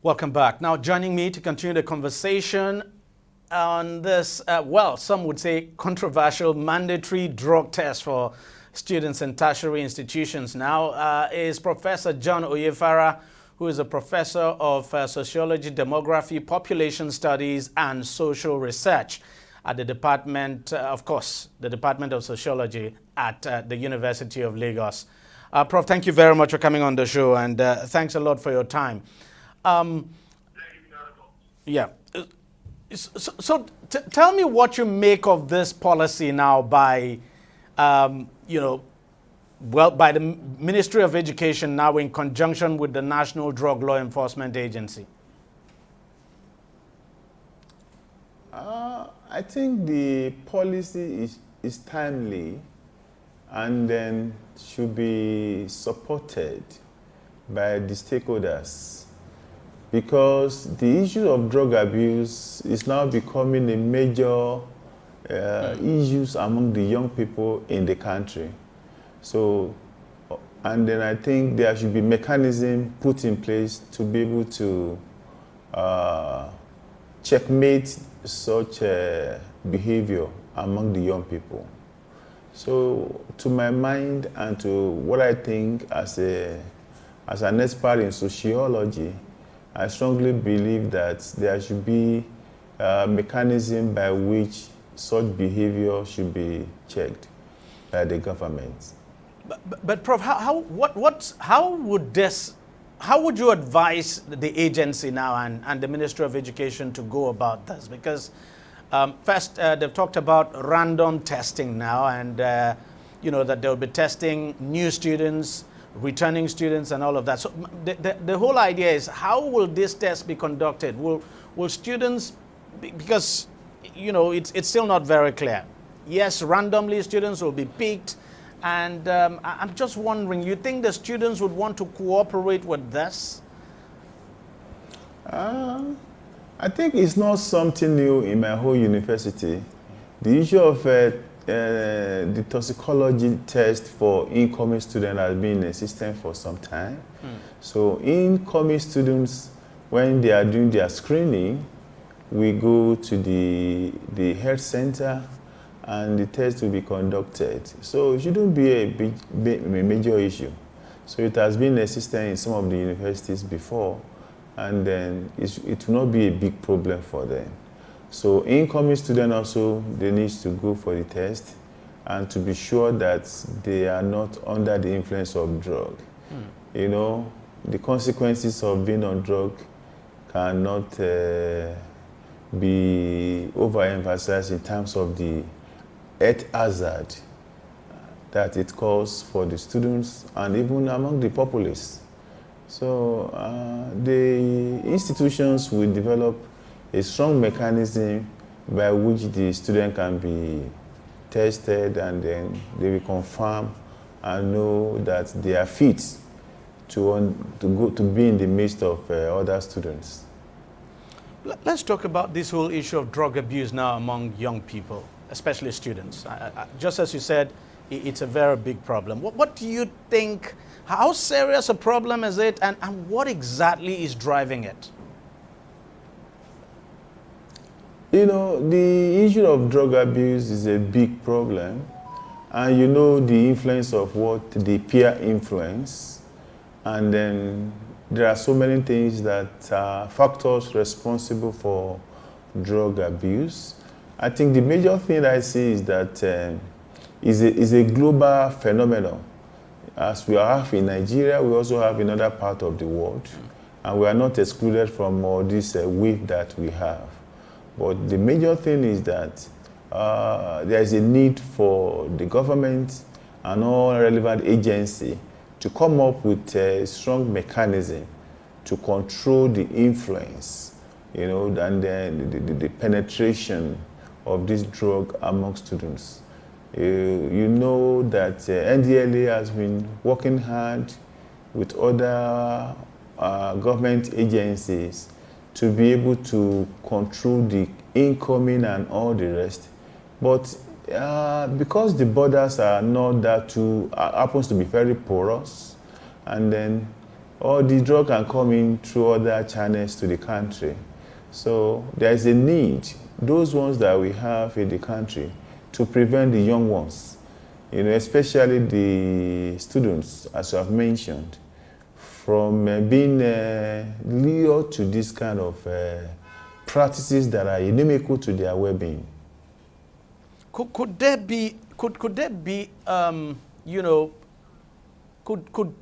Welcome back. Now, joining me to continue the conversation on this, well, some would say controversial mandatory drug test for students in tertiary institutions now is Professor John Oyefara, who is a professor of sociology, demography, population studies, and social research at the Department, of course, the Department of Sociology at the University of Lagos. Prof, thank you very much for coming on the show, and thanks a lot for your time. Yeah. So tell me what you make of this policy now by, by the Ministry of Education now in conjunction with the National Drug Law Enforcement Agency. I think the policy is timely and then should be supported by the stakeholders, because the issue of drug abuse is now becoming a major issue among the young people in the country. So, and then I think there should be mechanism put in place to be able to checkmate such behavior among the young people. So, to my mind and to what I think as an expert in sociology, I strongly believe that there should be a mechanism by which such behavior should be checked by the government. But Prof, how would you advise the agency now and the Ministry of Education to go about this? Because first, they've talked about random testing now, and that they'll be testing new students, returning students, and all of that. So the whole idea is, how will this test be conducted? Will students, because it's still not very clear. Yes, randomly students will be picked, and I'm just wondering, you think the students would want to cooperate with this? I think it's not something new in my whole university. The issue of the toxicology test for incoming students has been in the system for some time. So incoming students, when they are doing their screening, we go to the health center and the test will be conducted. So it shouldn't be a major issue. So it has been a system in some of the universities before, and then it will not be a big problem for them. So incoming students also, they need to go for the test and to be sure that they are not under the influence of drug. The consequences of being on drug cannot be overemphasized in terms of the health hazard that it causes for the students and even among the populace. So the institutions will develop a strong mechanism by which the student can be tested, and then they will confirm and know that they are fit to be in the midst of other students. Let's talk about this whole issue of drug abuse now among young people, especially students. Just as you said, it's a very big problem. What do you think, how serious a problem is it, and what exactly is driving it? The issue of drug abuse is a big problem, and the influence of the peer influence, and then there are so many things that are factors responsible for drug abuse. I think the major thing I see is that is a global phenomenon. As we have in Nigeria, we also have in other parts of the world, and we are not excluded from all this wave that we have. But the major thing is that there is a need for the government and all relevant agencies to come up with a strong mechanism to control the influence, and then the penetration of this drug among students. You know that NDLA has been working hard with other government agencies to be able to control the incoming and all the rest. But because the borders are not that too, happens to be very porous, and then or the drug can come in through other channels to the country. So there is a need, those ones that we have in the country, to prevent the young ones, especially the students, as you have mentioned, from being lured to this kind of practices that are inimical to their well-being. Could there be, could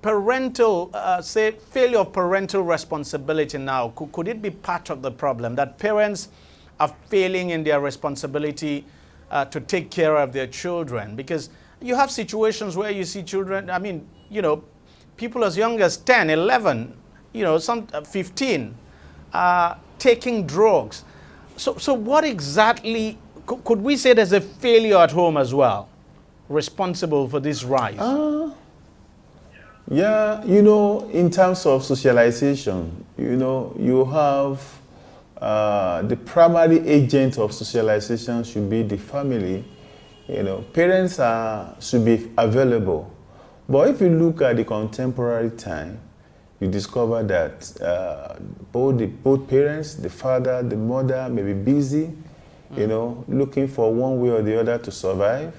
parental, say, failure of parental responsibility now, could it be part of the problem, that parents are failing in their responsibility to take care of their children? Because you have situations where you see children, I mean, people as young as 10, 11, some 15, taking drugs. So what exactly, could we say there's a failure at home as well, responsible for this rise? Yeah, in terms of socialization, you have the primary agent of socialization should be the family. Parents should be available. But if you look at the contemporary time, you discover that both parents, the father, the mother, may be busy, looking for one way or the other to survive.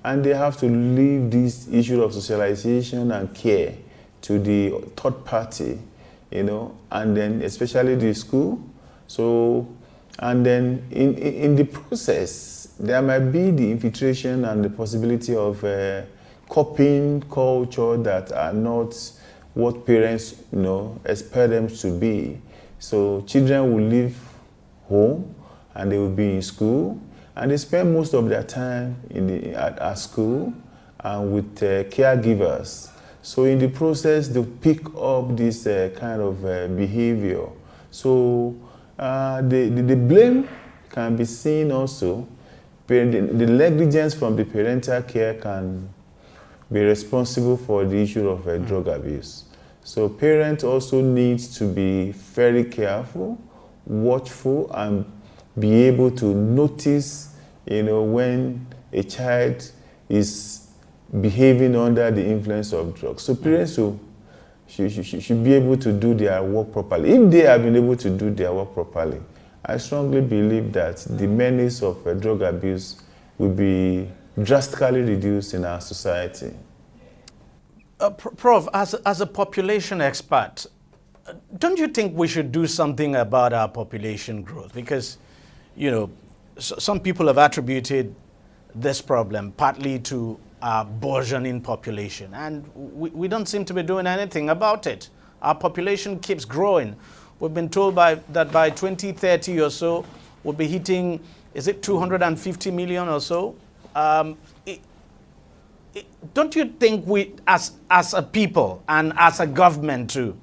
And they have to leave this issue of socialization and care to the third party, and then especially the school. So, and then in the process, there might be the infiltration and the possibility of copying culture that are not what parents, expect them to be. So children will leave home and they will be in school, and they spend most of their time at school and with caregivers. So in the process, they pick up this kind of behavior. So the blame can be seen also. The negligence from the parental care can be responsible for the issue of drug abuse. So parents also need to be very careful, watchful, and be able to notice, when a child is behaving under the influence of drugs. So parents should be able to do their work properly. If they have been able to do their work properly, I strongly believe that the menace of drug abuse will be drastically reduced in our society. Prof, as a population expert, don't you think we should do something about our population growth? Because, some people have attributed this problem partly to our burgeoning population, and we don't seem to be doing anything about it. Our population keeps growing. We've been told that by 2030 or so, we'll be hitting, is it 250 million or so? Don't you think we, as a people and as a government too,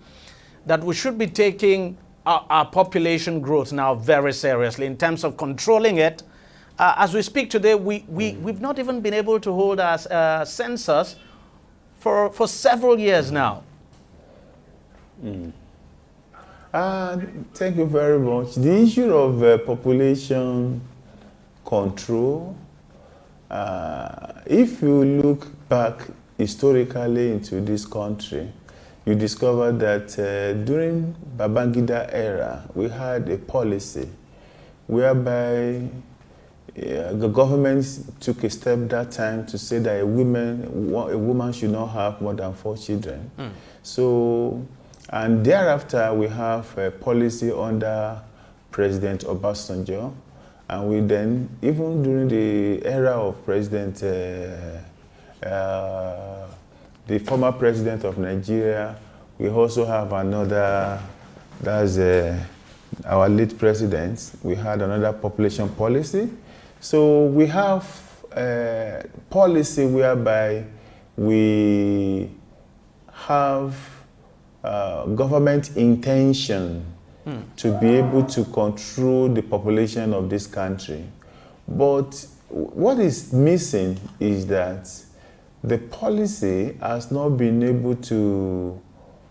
that we should be taking our population growth now very seriously in terms of controlling it? As we speak today, we've not even been able to hold our census for several years now. Thank you very much. The issue of population control, if you look back historically into this country, you discover that during Babangida era, we had a policy whereby the government took a step that time to say that a woman should not have more than 4 children. So, and thereafter we have a policy under President Obasanjo, and we then, even during the era of the former president of Nigeria, we also have another, that's our late president. We had another population policy. So we have a policy whereby we have government intention to be able to control the population of this country. But what is missing is that the policy has not been able to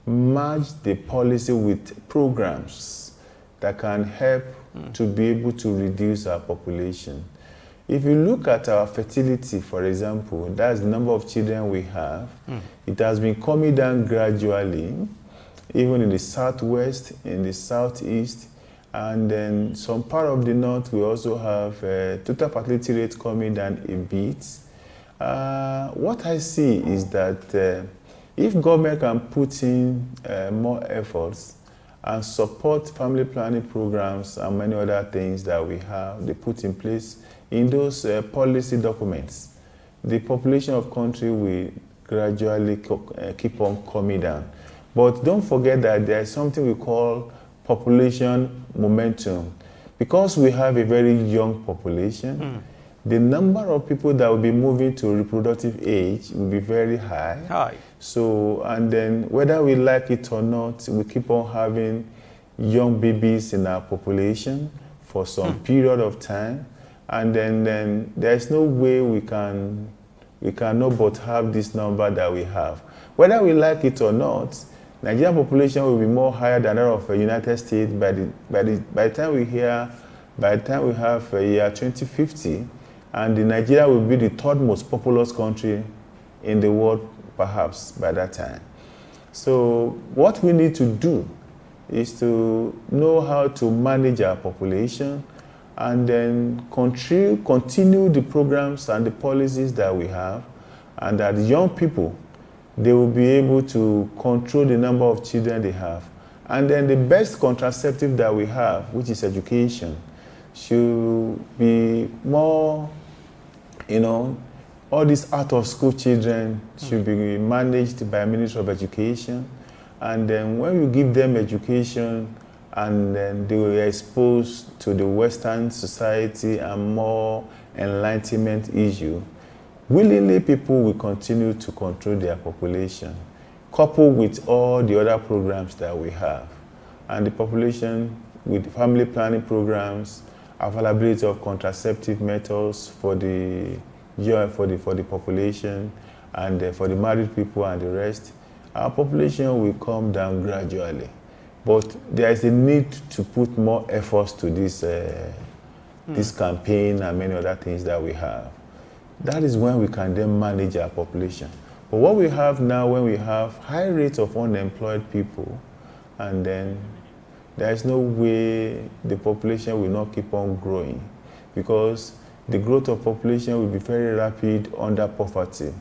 match the policy with programs that can help to be able to reduce our population. If you look at our fertility, for example, that's the number of children we have. It has been coming down gradually. even in the southwest, in the southeast, and then some part of the north. We also have total fertility rate coming down a bit. What I see is that if government can put in more efforts and support family planning programs and many other things that we have, they put in place in those policy documents, the population of country will gradually keep on coming down. But don't forget that there is something we call population momentum. Because we have a very young population, the number of people that will be moving to reproductive age will be very high. So, and then whether we like it or not, we keep on having young babies in our population for some period of time. And then there's no way we cannot but have this number that we have. Whether we like it or not, Nigerian population will be more higher than that of the United States by the time we have year 2050, and Nigeria will be the third most populous country in the world, perhaps by that time. So what we need to do is to know how to manage our population, and then continue the programs and the policies that we have, and that young people, they will be able to control the number of children they have. And then the best contraceptive that we have, which is education, should be more, all these out-of-school children should be managed by Ministry of Education. And then when you give them education, and then they were exposed to the Western society and more enlightenment issue, willingly people will continue to control their population, coupled with all the other programs that we have. And the population with family planning programs, availability of contraceptive methods for the population, and for the married people and the rest, our population will come down gradually. But there is a need to put more efforts to this campaign and many other things that we have. That is when we can then manage our population. But what we have now, when we have high rates of unemployed people, and then there is no way the population will not keep on growing, because the growth of population will be very rapid under poverty.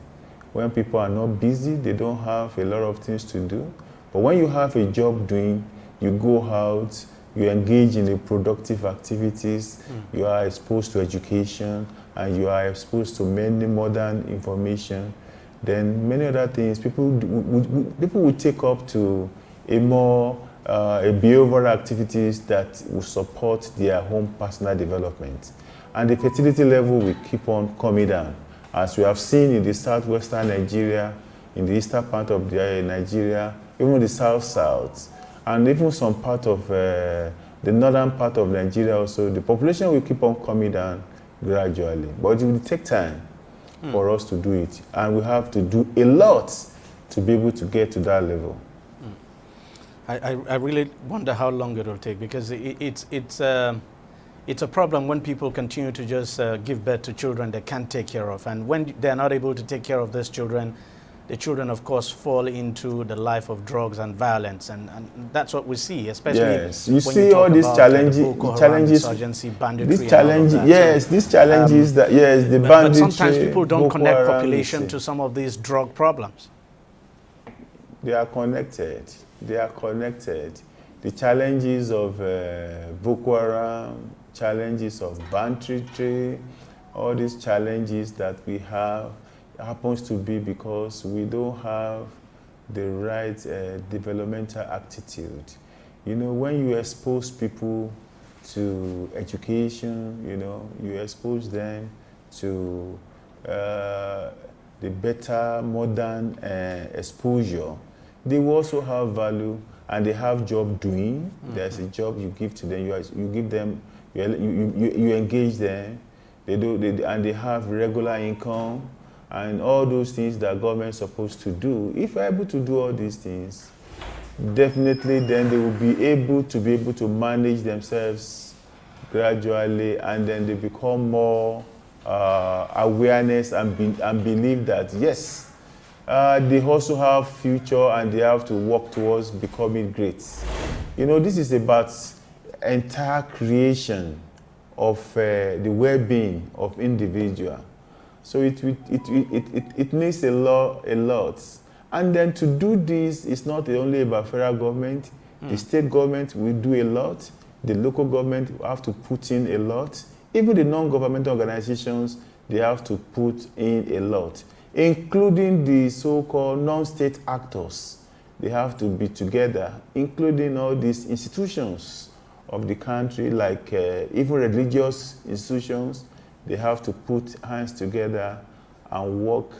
When people are not busy, they don't have a lot of things to do. But when you have a job doing, you go out, you engage in the productive activities, you are exposed to education, and you are exposed to many modern information, then many other things, people will take up to a more behavioral activities that will support their own personal development. And the fertility level will keep on coming down. As we have seen in the southwestern Nigeria, in the eastern part of Nigeria, even the south, and even some part of the northern part of Nigeria also, the population will keep on coming down gradually. But it will take time for us to do it. And we have to do a lot to be able to get to that level. I really wonder how long it will take, because it's a problem when people continue to just give birth to children they can't take care of. And when they're not able to take care of these children, the children, of course, fall into the life of drugs and violence. And that's what we see, especially you see all these challenges, insurgency, banditry, these challenges, these challenges the banditry. But sometimes people don't connect population to some of these drug problems. They are connected. They are connected. The challenges of Boko Haram, challenges of banditry, all these challenges that we have happens to be because we don't have the right developmental attitude. When you expose people to education, you expose them to the better modern exposure, they will also have value, and they have job doing. There's a job you give to them, you give them, you engage them, and they have regular income, and all those things that government is supposed to do. If we're able to do all these things, definitely then they will be able to manage themselves gradually, and then they become more awareness and believe that yes, they also have future and they have to work towards becoming great. You know, this is about entire creation of the well-being of individual. So it needs a lot. And then to do this, it's not only about federal government. The state government will do a lot. The local government will have to put in a lot. Even the non-governmental organizations, they have to put in a lot, including the so-called non-state actors. They have to be together, including all these institutions of the country, like even religious institutions. They have to put hands together and work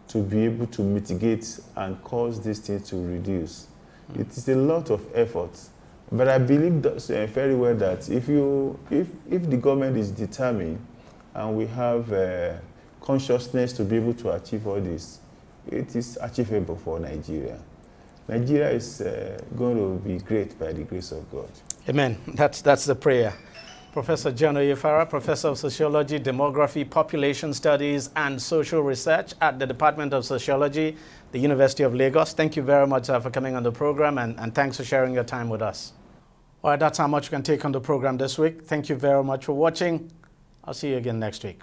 to be able to mitigate and cause these things to reduce. It is a lot of effort, but I believe very well that if the government is determined and we have consciousness to be able to achieve all this, it is achievable for Nigeria. Nigeria is going to be great by the grace of God. Amen. That's the prayer. Professor John Oyefara, Professor of Sociology, Demography, Population Studies, and Social Research at the Department of Sociology, the University of Lagos. Thank you very much for coming on the program, and thanks for sharing your time with us. All right, that's how much we can take on the program this week. Thank you very much for watching. I'll see you again next week.